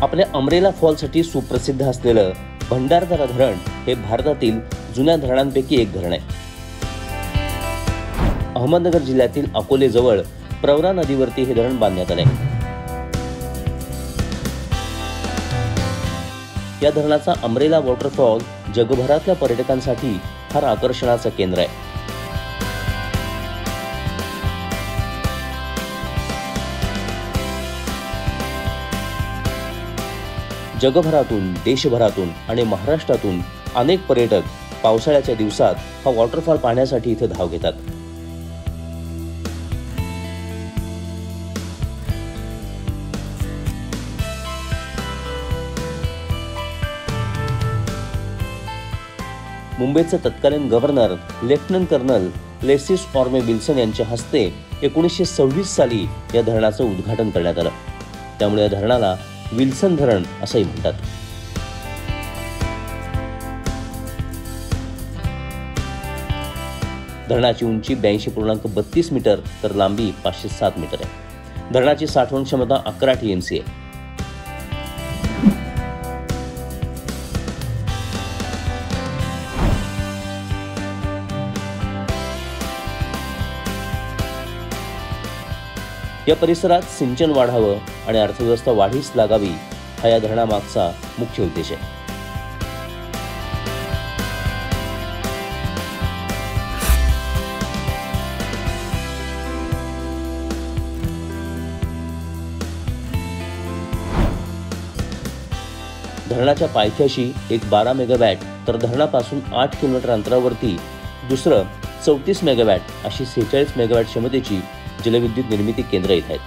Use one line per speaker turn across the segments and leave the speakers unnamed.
आपल्या अमरेला फॉलसाठी सुप्रसिद्ध असलेलं भंडारदरा धरण हे भारतातील जुन्या धरणांपैकी एक धरण आहे. अहमदनगर जिल्ह्यातील अकोले जवळ प्रवरा नदीवरती हे धरण बांधण्यात आले. या धरणाचा अमरेला वॉटरफॉल जगभरातल्या पर्यटकांसाठी फार आकर्षणाचं केंद्र आहे. जगभरातून, देशभरातून आणि महाराष्ट्रातून अनेक पर्यटक पावसाळ्याच्या दिवसात हा वॉटरफॉल पाहण्यासाठी इथे धाव घेतात. मुंबईचे तत्कालीन governor lieutenant colonel Leslie Orme Wilson यांच्या हस्ते 1926 साली या धरणाचं उद्घाटन करण्यात आलं. त्यामुळे या धरणाला विल्सन धरण असंही म्हणतात. धरणाची उंची 82.32 मीटर तर लांबी 507 मीटर आहे. धरणाची साठवण क्षमता 11 TMC आहे. या परिसरात सिंचन वाढावं आणि अर्थव्यवस्था वाढीस लागावी हा या धरणामागचा मुख्य उद्देश आहे. धरणाच्या पायथ्याशी एक 12 मेगावॅट तर धरणापासून 8 किलोमीटर अंतरावरती दुसरं 34 मेगावॅट अशी 46 मेगावॅट क्षमतेची जलविद्युत निर्मिती केंद्र येत आहेत.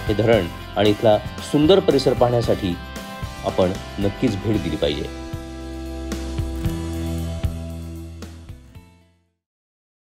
हे धरण आणि इथला सुंदर परिसर पाहण्यासाठी आपण नक्कीच भेट दिली पाहिजे.